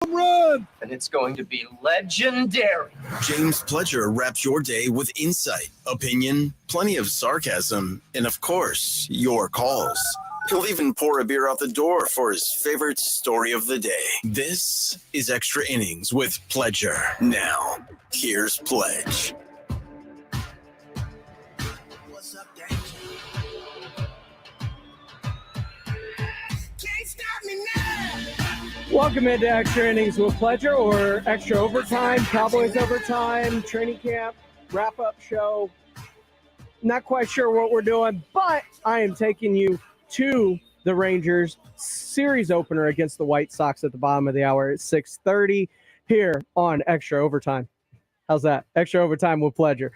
home run! And it's going to be legendary. James Pledger wraps your day with insight, opinion, plenty of sarcasm, and of course, your calls. He'll even pour a beer out the door for his favorite story of the day. This is Extra Innings with Pledger. Now, here's Pledge. What's up, Danger? Can't stop me now. Welcome into Extra Innings with Pledger, or Extra Overtime, Cowboys Overtime, training camp, wrap-up show. Not quite sure what we're doing, but I am taking you to the Rangers series opener against the White Sox at the bottom of the hour at 6:30 here on Extra Overtime. How's that? Extra Overtime with Pledger.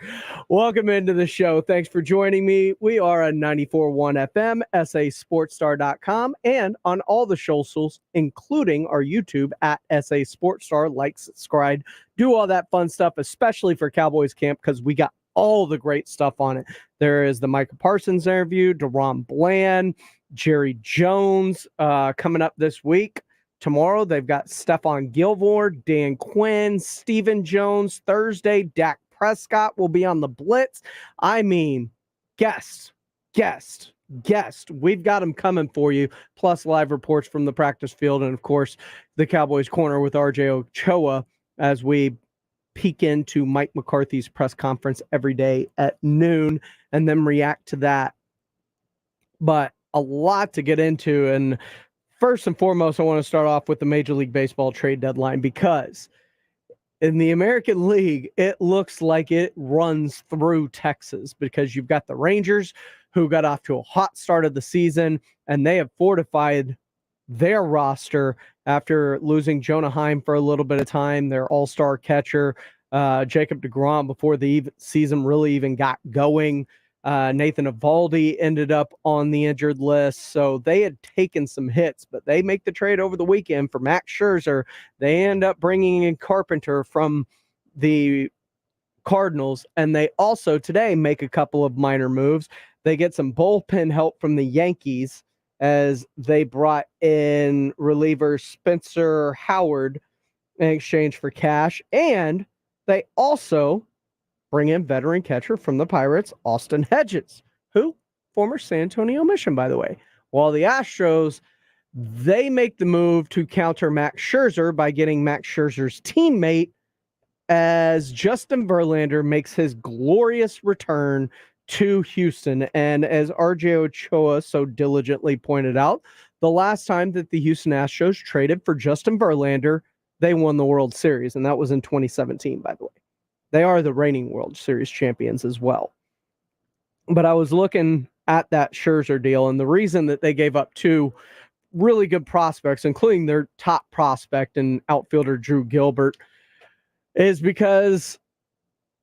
Welcome into the show. Thanks for joining me. We are on 94.1 FM, sasportstar.com, and on all the socials, including our YouTube at SA Sportstar. Like, subscribe, do all that fun stuff, especially for Cowboys camp, because we got all the great stuff on it. There is the Micah Parsons interview, DeRon Bland, Jerry Jones coming up this week. Tomorrow, they've got Stephon Gilmore, Dan Quinn, Stephen Jones. Thursday, Dak Prescott will be on the Blitz. I mean, guest. We've got them coming for you, plus live reports from the practice field, and, of course, the Cowboys Corner with RJ Ochoa as we peek into Mike McCarthy's press conference every day at noon and then react to that. But a lot to get into. And first and foremost, I want to start off with the Major League Baseball trade deadline, because in the American League, it looks like it runs through Texas, because you've got the Rangers, who got off to a hot start of the season, and they have fortified their roster after losing Jonah Heim for a little bit of time, their all-star catcher, Jacob deGrom, before the season really even got going. Nathan Eovaldi ended up on the injured list, so they had taken some hits, but they make the trade over the weekend for Max Scherzer. They end up bringing in Carpenter from the Cardinals, and they also today make a couple of minor moves. They get some bullpen help from the Yankees, as they brought in reliever Spencer Howard in exchange for cash. And they also bring in veteran catcher from the Pirates, Austin Hedges, who, former San Antonio Mission, by the way. While the Astros, they make the move to counter Max Scherzer by getting Max Scherzer's teammate, as Justin Verlander makes his glorious return to Houston. And as RJ Ochoa so diligently pointed out, the last time that the Houston Astros traded for Justin Verlander, they won the World Series, and that was in 2017, by the way. They are the reigning World Series champions as well. But I was looking at that Scherzer deal, and the reason that they gave up two really good prospects, including their top prospect and outfielder Drew Gilbert, is because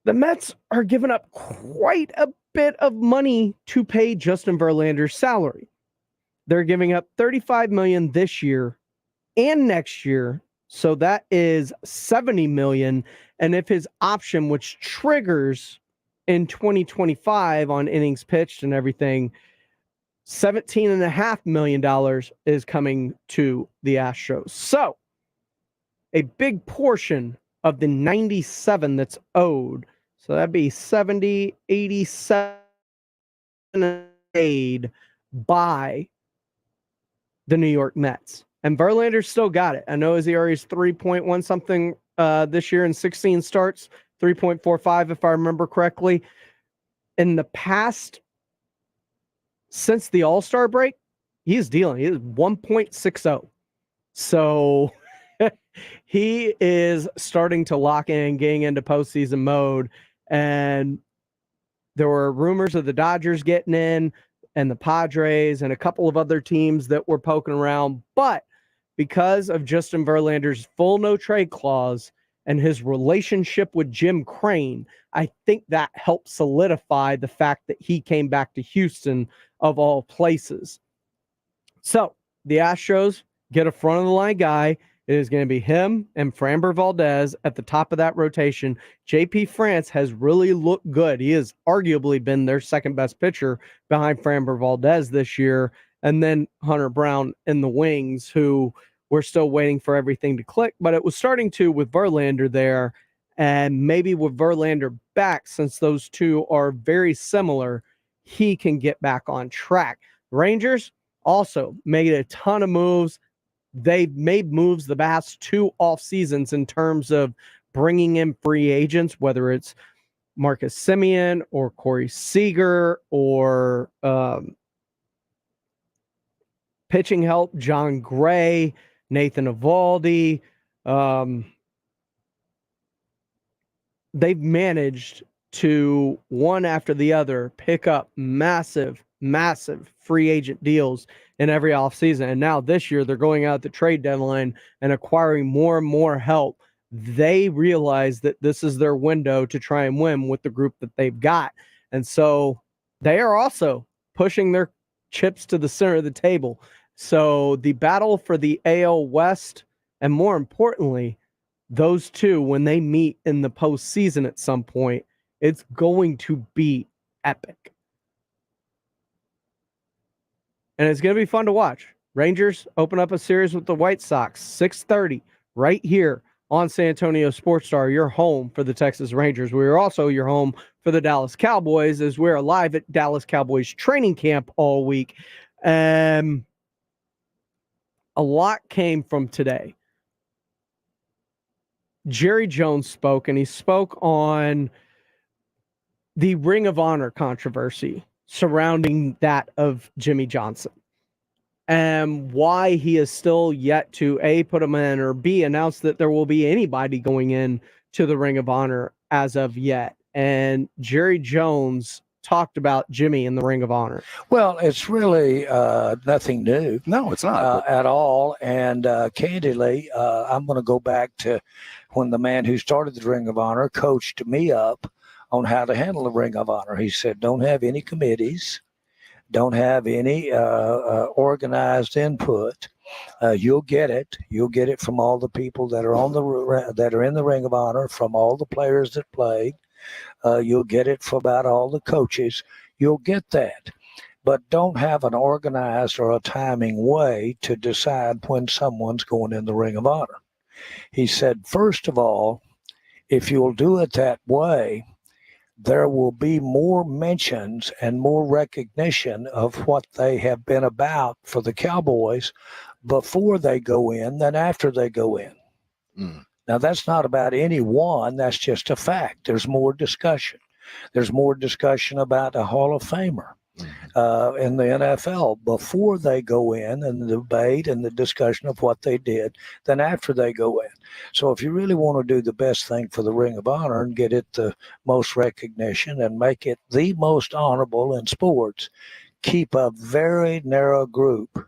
the Mets are giving up quite a bit of money to pay Justin Verlander's salary. They're giving up $35 million this year and next year, so that is $70 million. And if his option, which triggers in 2025 on innings pitched and everything, $17.5 million is coming to the Astros. So a big portion of the 97 that's owed, so that'd be 70, 87 paid by the New York Mets. And Verlander's still got it. I know his ERA is 3.1 something this year in 16 starts, 3.45 if I remember correctly. In the past, since the All-Star break, he's dealing. He is 1.60. So he is starting to lock in, getting into postseason mode. And there were rumors of the Dodgers getting in and the Padres and a couple of other teams that were poking around. But because of Justin Verlander's full no-trade clause and his relationship with Jim Crane, I think that helped solidify the fact that he came back to Houston, of all places. So the Astros get a front-of-the-line guy. It is going to be him and Framber Valdez at the top of that rotation. JP France has really looked good. He has arguably been their second-best pitcher behind Framber Valdez this year. And then Hunter Brown in the wings, who we're still waiting for everything to click, but it was starting to with Verlander there. And maybe with Verlander back, since those two are very similar, he can get back on track. Rangers also made a ton of moves. They've made moves the past 2 off seasons in terms of bringing in free agents, whether it's Marcus Semien or Corey Seager or pitching help, John Gray, Nathan Eovaldi. They've managed to, one after the other, pick up massive free agent deals in every offseason. And now this year, they're going out at the trade deadline and acquiring more and more help. They realize that this is their window to try and win with the group that they've got. And so they are also pushing their chips to the center of the table. So the battle for the AL West, and more importantly, those two, when they meet in the postseason at some point, it's going to be epic. And it's going to be fun to watch. Rangers open up a series with the White Sox, 6:30, right here on San Antonio Sports Star, your home for the Texas Rangers. We are also your home for the Dallas Cowboys, as we're live at Dallas Cowboys training camp all week. A lot came from today. Jerry Jones spoke, and he spoke on the Ring of Honor controversy surrounding that of Jimmy Johnson and why he is still yet to A, put him in, or B, announce that there will be anybody going in to the Ring of Honor as of yet. And Jerry Jones talked about Jimmy in the Ring of Honor. Well, it's really nothing new. No, it's not. At all. And candidly, I'm going to go back to when the man who started the Ring of Honor coached me up on how to handle the Ring of Honor. He said, don't have any committees, don't have any organized input. You'll get it. You'll get it from all the people that are in the Ring of Honor, from all the players that played. You'll get it from about all the coaches. You'll get that. But don't have an organized or a timing way to decide when someone's going in the Ring of Honor. He said, first of all, if you'll do it that way, there will be more mentions and more recognition of what they have been about for the Cowboys before they go in than after they go in. Mm. Now, that's not about anyone. That's just a fact. There's more discussion. There's more discussion about a Hall of Famer in the NFL before they go in, and the debate and the discussion of what they did than after they go in. So if you really want to do the best thing for the Ring of Honor and get it the most recognition and make it the most honorable in sports, keep a very narrow group.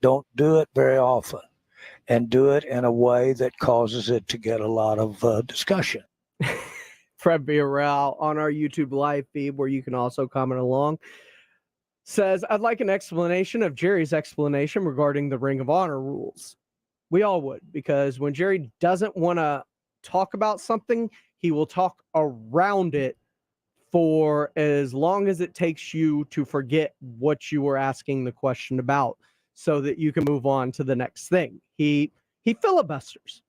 Don't do it very often, and do it in a way that causes it to get a lot of discussion. Fred Villarreal on our YouTube live feed, where you can also comment along, says, I'd like an explanation of Jerry's explanation regarding the Ring of Honor rules. We all would, because when Jerry doesn't want to talk about something, he will talk around it for as long as it takes you to forget what you were asking the question about, so that you can move on to the next thing. He filibusters.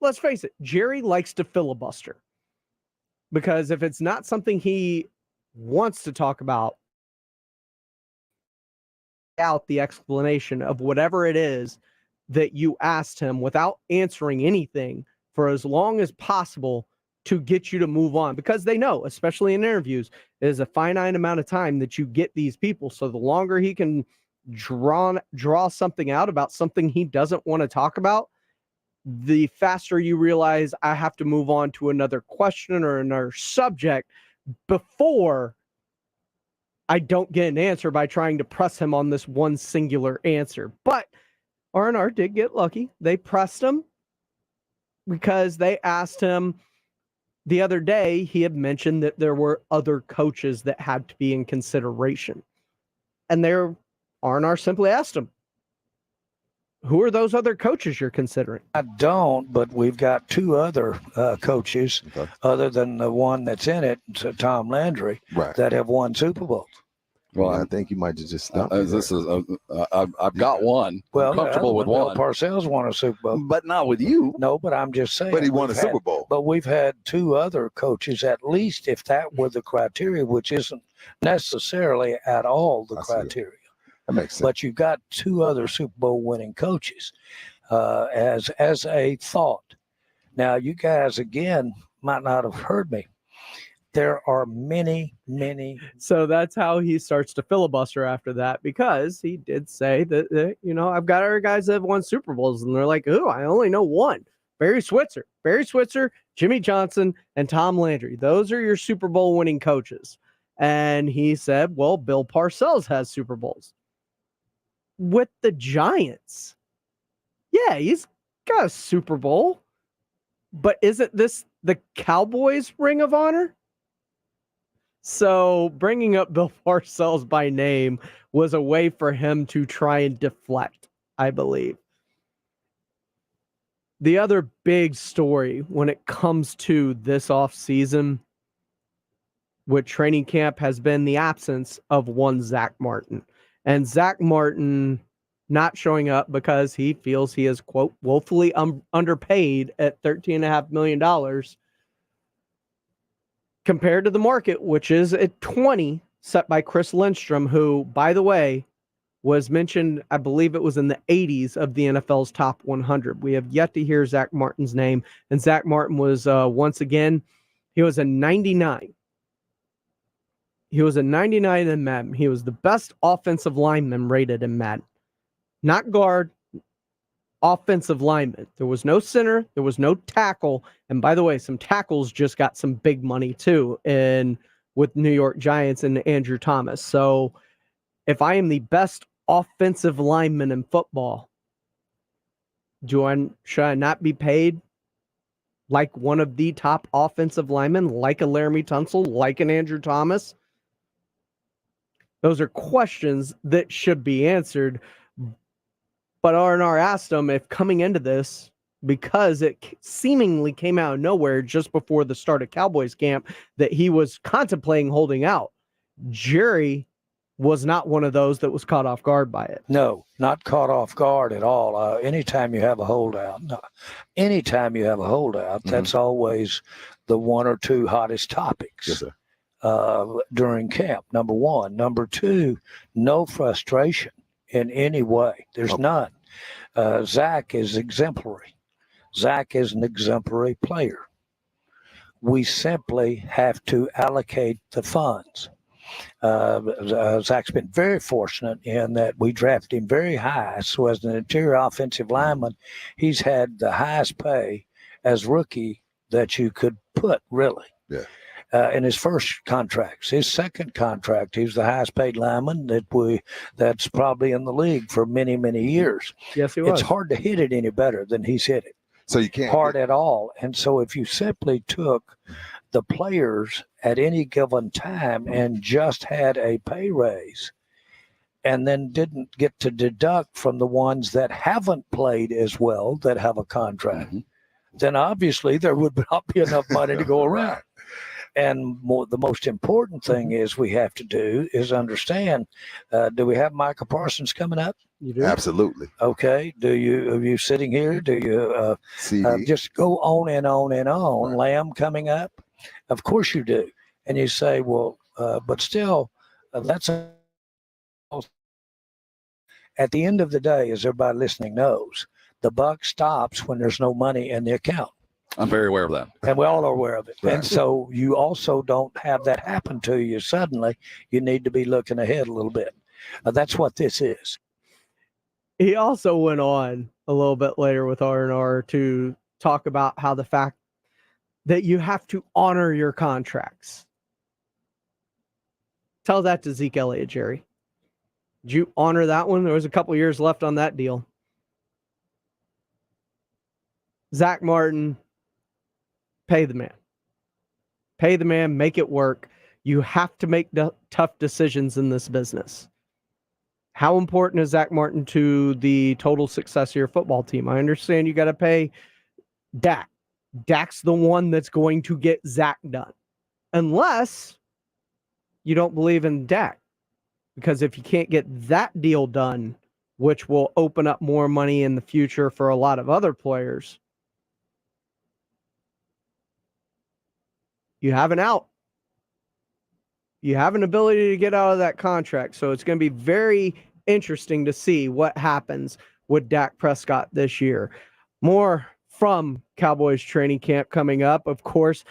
Let's face it, Jerry likes to filibuster, because if it's not something he wants to talk about, out the explanation of whatever it is that you asked him without answering anything for as long as possible to get you to move on, because they know, especially in interviews, there's a finite amount of time that you get these people. So the longer he can draw something out about something he doesn't want to talk about, the faster you realize I have to move on to another question or another subject before I don't get an answer by trying to press him on this one singular answer. But R&R did get lucky. They pressed him because they asked him the other day. He had mentioned that there were other coaches that had to be in consideration. And R&R simply asked him, who are those other coaches you're considering? I don't, but we've got two other coaches, other than the one that's in it, Tom Landry, that have won Super Bowls. Well, I think you might just stop. this is I've got one. Well, I'm comfortable with Bill one, Parcells won a Super Bowl. but not with you. No, but I'm just saying. But he won a we've had- Super Bowl. But we've had two other coaches, at least if that were the criteria, which isn't necessarily at all the I see it. criteria. That makes sense. But you've got two other Super Bowl winning coaches as a thought. Now, you guys, again, might not have heard me. There are many. So that's how he starts to filibuster after that, because he did say that I've got other guys that have won Super Bowls, and they're like, oh, I only know one. Barry Switzer, Jimmy Johnson, and Tom Landry. Those are your Super Bowl winning coaches. And he said, well, Bill Parcells has Super Bowls with the Giants. Yeah, he's got a Super Bowl. But isn't this the Cowboys Ring of Honor? So bringing up Bill Parcells by name was a way for him to try and deflect, I believe. The other big story when it comes to this offseason with training camp has been the absence of one Zach Martin. And Zach Martin not showing up because he feels he is, quote, woefully underpaid at $13.5 million compared to the market, which is at 20, set by Chris Lindstrom, who, by the way, was mentioned, I believe it was in the 80s of the NFL's top 100. We have yet to hear Zach Martin's name, and Zach Martin was, once again, he was a 99. He was a 99 in Madden. He was the best offensive lineman rated in Madden. Not guard, offensive lineman. There was no center. There was no tackle. And by the way, some tackles just got some big money too with New York Giants and Andrew Thomas. So if I am the best offensive lineman in football, should I not be paid like one of the top offensive linemen, like a Laramie Tunsil, like an Andrew Thomas? Those are questions that should be answered. But R&R asked him if coming into this, because it seemingly came out of nowhere just before the start of Cowboys camp, that he was contemplating holding out. Jerry was not one of those that was caught off guard by it. No, not caught off guard at all. Anytime you have a holdout, that's always the one or two hottest topics. Yes, sir. During camp, number one. Number two, no frustration in any way. There's none. Zach is exemplary. Zach is an exemplary player. We simply have to allocate the funds. Zach's been very fortunate in that we drafted him very high. So as an interior offensive lineman, he's had the highest pay as rookie that you could put, really. Yeah. In his first contracts. His second contract, he was the highest paid lineman that's probably in the league for many, many years. Yes, he was. It's hard to hit it any better than he's hit it. So you can't hard at all. And so if you simply took the players at any given time and just had a pay raise and then didn't get to deduct from the ones that haven't played as well that have a contract, then obviously there would not be enough money to go around. And the most important thing is we have to do is understand, do we have Micah Parsons coming up? You do? Absolutely. Okay. Are you sitting here? Do you just go on and on and on? Right. Lamb coming up? Of course you do. And you say, well, but still, that's at the end of the day, as everybody listening knows, the buck stops when there's no money in the account. I'm very aware of that. And we all are aware of it. Right. And so you also don't have that happen to you suddenly. You need to be looking ahead a little bit. That's what this is. He also went on a little bit later with R&R to talk about how the fact that you have to honor your contracts. Tell that to Zeke Elliott, Jerry. Did you honor that one? There was a couple years left on that deal. Zach Martin, pay the man. Pay the man, make it work. You have to make tough decisions in this business. How important is Zach Martin to the total success of your football team? I understand you got to pay Dak. Dak's the one that's going to get Zach done. Unless you don't believe in Dak. Because if you can't get that deal done, which will open up more money in the future for a lot of other players, you have an out. You have an ability to get out of that contract. So it's going to be very interesting to see what happens with Dak Prescott this year. More from Cowboys training camp coming up. Of course,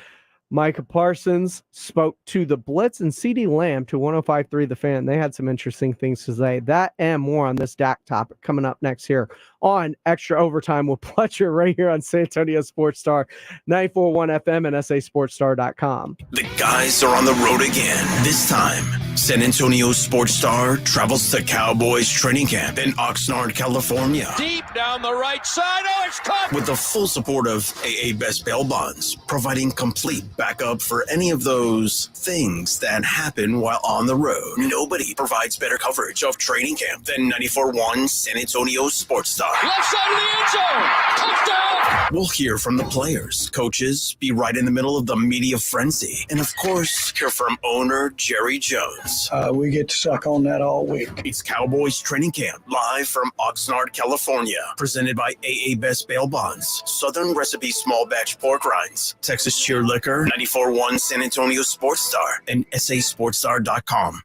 Micah Parsons spoke to the Blitz and CeeDee Lamb to 105.3 The Fan. They had some interesting things to say. That and more on this Dak topic coming up next here on Extra Overtime with Pletcher right here on San Antonio Sports Star, 94.1 FM and sasportstar.com. The guys are on the road again. This time, San Antonio Sports Star travels to Cowboys training camp in Oxnard, California. Deep down the right side. Oh, it's caught. With the full support of AA Best Bail Bonds, providing complete backup for any of those things that happen while on the road. Nobody provides better coverage of training camp than 94.1 San Antonio Sports Star. Left side of the end zone. Touchdown. We'll hear from the players, coaches, be right in the middle of the media frenzy, and of course, hear from owner Jerry Jones. We get to suck on that all week. It's Cowboys training camp, live from Oxnard, California. Presented by AA Best Bail Bonds, Southern Recipe Small Batch Pork Rinds, Texas Cheer Liquor, 94.1 San Antonio Sports Star, and sasportstar.com.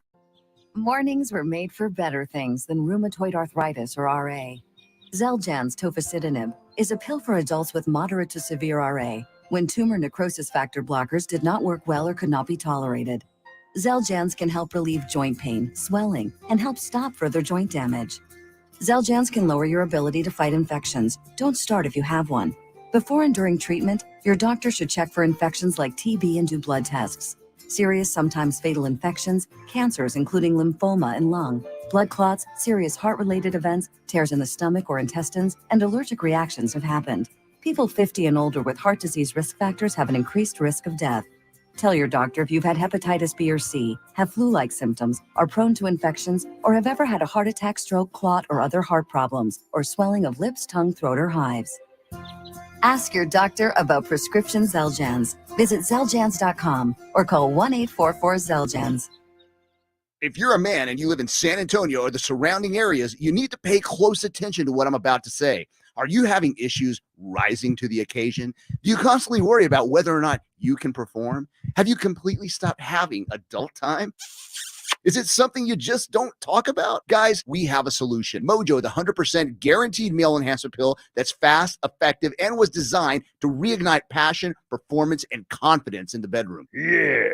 Mornings were made for better things than rheumatoid arthritis or RA. Xeljanz tofacitinib is a pill for adults with moderate to severe RA when tumor necrosis factor blockers did not work well or could not be tolerated. Xeljanz can help relieve joint pain, swelling, and help stop further joint damage. Xeljanz can lower your ability to fight infections. Don't start if you have one. Before and during treatment, your doctor should check for infections like TB and do blood tests. Serious, sometimes fatal infections, cancers including lymphoma and lung, blood clots, serious heart-related events, tears in the stomach or intestines, and allergic reactions have happened. People 50 and older with heart disease risk factors have an increased risk of death. Tell your doctor if you've had hepatitis B or C, have flu-like symptoms, are prone to infections, or have ever had a heart attack, stroke, clot, or other heart problems, or swelling of lips, tongue, throat, or hives. Ask your doctor about prescription Xeljanz. Visit Xeljanz.com or call 1-844-XELJANZ. If you're a man and you live in San Antonio or the surrounding areas, you need to pay close attention to what I'm about to say. Are you having issues rising to the occasion? Do you constantly worry about whether or not you can perform? Have you completely stopped having adult time? Is it something you just don't talk about? Guys, we have a solution. Mojo, the 100% guaranteed male enhancer pill that's fast, effective, and was designed to reignite passion, performance, and confidence in the bedroom. Yeah.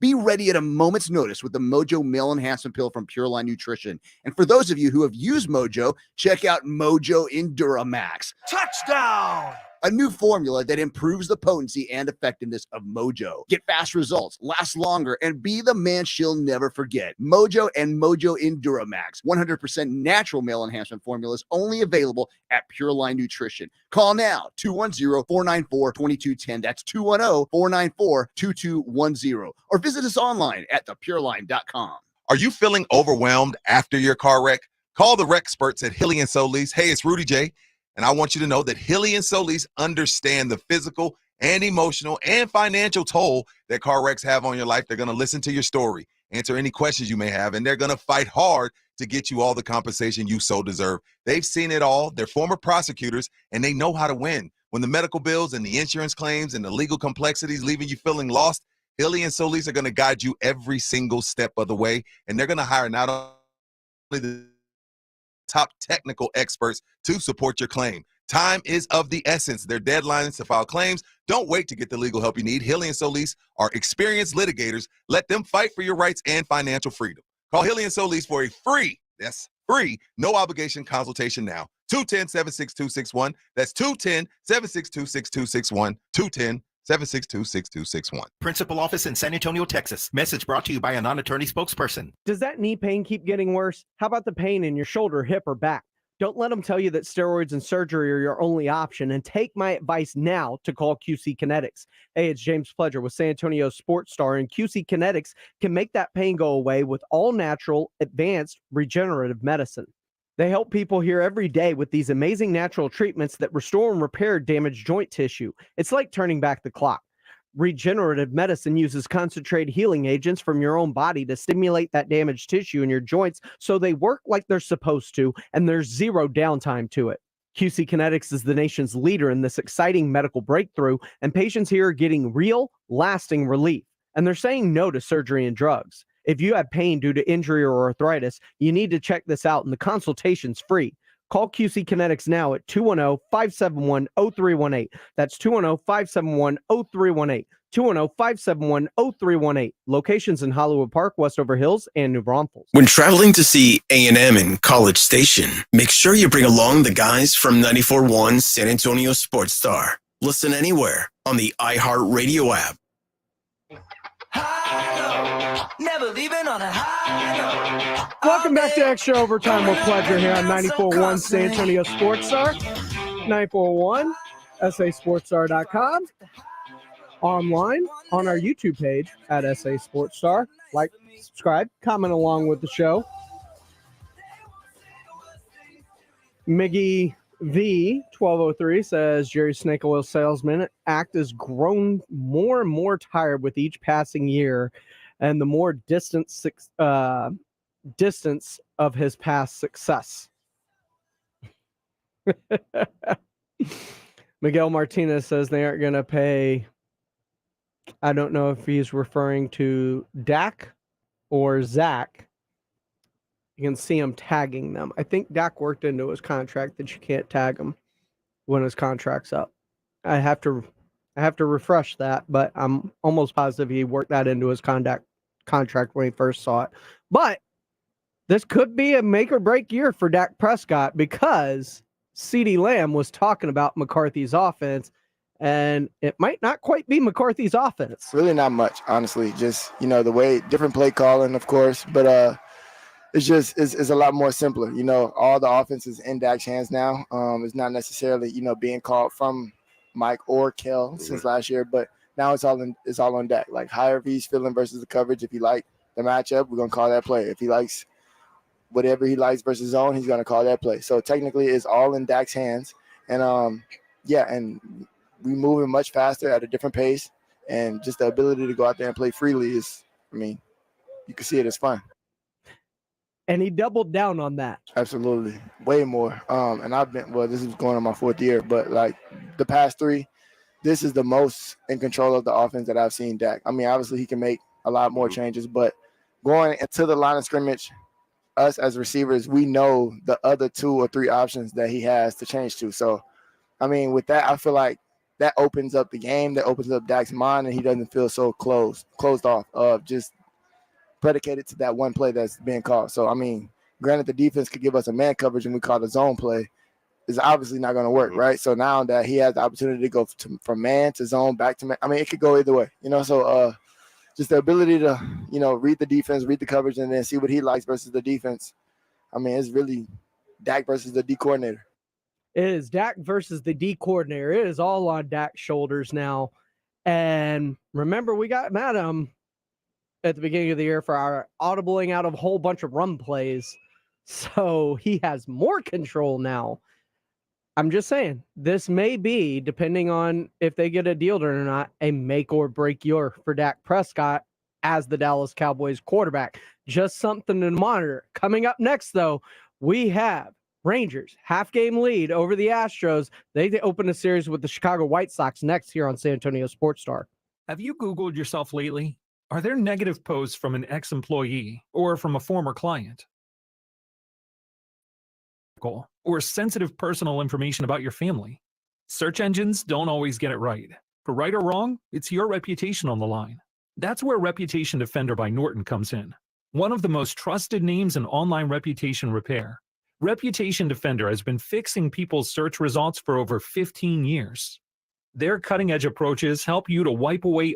Be ready at a moment's notice with the Mojo Male Enhancement Pill from Pure Line Nutrition. And for those of you who have used Mojo, check out Mojo Enduramax. Touchdown. A new formula that improves the potency and effectiveness of Mojo. Get fast results, last longer, and be the man she'll never forget. Mojo and Mojo Enduramax, 100% natural male enhancement formulas, only available at Pure Line Nutrition. Call now, 210-494-2210. That's 210-494-2210. Or visit us online at thepureline.com. Are you feeling overwhelmed after your car wreck? Call the wreck experts at Hilly & Solis. Hey, it's Rudy J. And I want you to know that Hilly & Solis understand the physical and emotional and financial toll that car wrecks have on your life. They're going to listen to your story, answer any questions you may have, and they're going to fight hard to get you all the compensation you so deserve. They've seen it all. They're former prosecutors, and they know how to win. When the medical bills and the insurance claims and the legal complexities leaving you feeling lost, Hilly & Solis are going to guide you every single step of the way, and they're going to hire not only the top technical experts to support your claim. Time is of the essence. Their deadlines to file claims. Don't wait to get the legal help you need. Hilly & Solis are experienced litigators. Let them fight for your rights and financial freedom. Call Hilly & Solis for a free, no obligation consultation now. 210-762-6161. That's 210-762-6261. 210-762-6261. Principal office in San Antonio, Texas. Message brought to you by a non-attorney spokesperson. Does that knee pain keep getting worse? How about the pain in your shoulder, hip, or back? Don't let them tell you that steroids and surgery are your only option, and take my advice now to call QC Kinetics. Hey, it's James Pledger with San Antonio Sports Star, and QC Kinetics can make that pain go away with all natural, advanced, regenerative medicine. They help people here every day with these amazing natural treatments that restore and repair damaged joint tissue. It's like turning back the clock. Regenerative medicine uses concentrated healing agents from your own body to stimulate that damaged tissue in your joints so they work like they're supposed to, and there's zero downtime to it. QC Kinetics is the nation's leader in this exciting medical breakthrough, and patients here are getting real, lasting relief. And they're saying no to surgery and drugs. If you have pain due to injury or arthritis, you need to check this out, and the consultation's free. Call QC Kinetics now at 210-571-0318. That's 210-571-0318. 210-571-0318. Locations in Hollywood Park, Westover Hills, and New Braunfels. When traveling to see A&M in College Station, make sure you bring along the guys from 94.1 San Antonio Sports Star. Listen anywhere on the iHeartRadio app. Never leaving on a high. Welcome back to Extra Overtime with Pleasure here on 94.1 San Antonio Sports Star, 94.1 SASportsStar.com, online on our YouTube page at SA Sports Star. Like, subscribe, comment along with the show. Miggy V 1203 says Jerry Snake Oil salesman act has grown more and more tired with each passing year, and the more distance of his past success. Miguel Martinez says they aren't going to pay. I don't know if he's referring to Dak or Zach. You can see him tagging them. I think Dak worked into his contract that you can't tag him when his contract's up. I have to refresh that, but I'm almost positive he worked that into his contract when he first saw it. But this could be a make or break year for Dak Prescott, because CeeDee Lamb was talking about McCarthy's offense, and it might not quite be McCarthy's offense. Really not much, honestly. Just, the way, different play calling, of course, but it's a lot more simpler. All the offense is in Dak's hands now. It's not necessarily, being called from Mike or Kel since last year, but now it's all on Dak. Like, however he's feeling versus the coverage, if he likes the matchup, we're going to call that play. If he likes whatever he likes versus zone, he's going to call that play. So technically it's all in Dak's hands. And and we moving much faster at a different pace, and just the ability to go out there and play freely is, you can see it as fun. And he doubled down on that. Absolutely. Way more. And this is going on my fourth year, but like the past three, this is the most in control of the offense that I've seen Dak. Obviously he can make a lot more changes, but going into the line of scrimmage, us as receivers, we know the other 2 or 3 options that he has to change to. So, with that, I feel like that opens up the game, that opens up Dak's mind, and he doesn't feel so closed off of just predicated to that one play that's being called. So, granted, the defense could give us a man coverage and we call the zone play, is obviously not going to work, right? So now that he has the opportunity to go from man to zone back to man, it could go either way, So just the ability to, read the defense, read the coverage, and then see what he likes versus the defense. It's really Dak versus the D coordinator. It is Dak versus the D coordinator. It is all on Dak's shoulders now. And remember, we got mad at him at the beginning of the year for our audibling out of a whole bunch of run plays. So he has more control now. I'm just saying, this may be, depending on if they get a deal or not, a make or break year for Dak Prescott as the Dallas Cowboys quarterback. Just something to monitor. Coming up next, though, we have Rangers half-game lead over the Astros. They open a series with the Chicago White Sox next here on San Antonio Sports Star. Have you Googled yourself lately? Are there negative posts from an ex-employee or from a former client? Or sensitive personal information about your family? Search engines don't always get it right. For right or wrong, it's your reputation on the line. That's where Reputation Defender by Norton comes in. One of the most trusted names in online reputation repair. Reputation Defender has been fixing people's search results for over 15 years. Their cutting-edge approaches help you to wipe away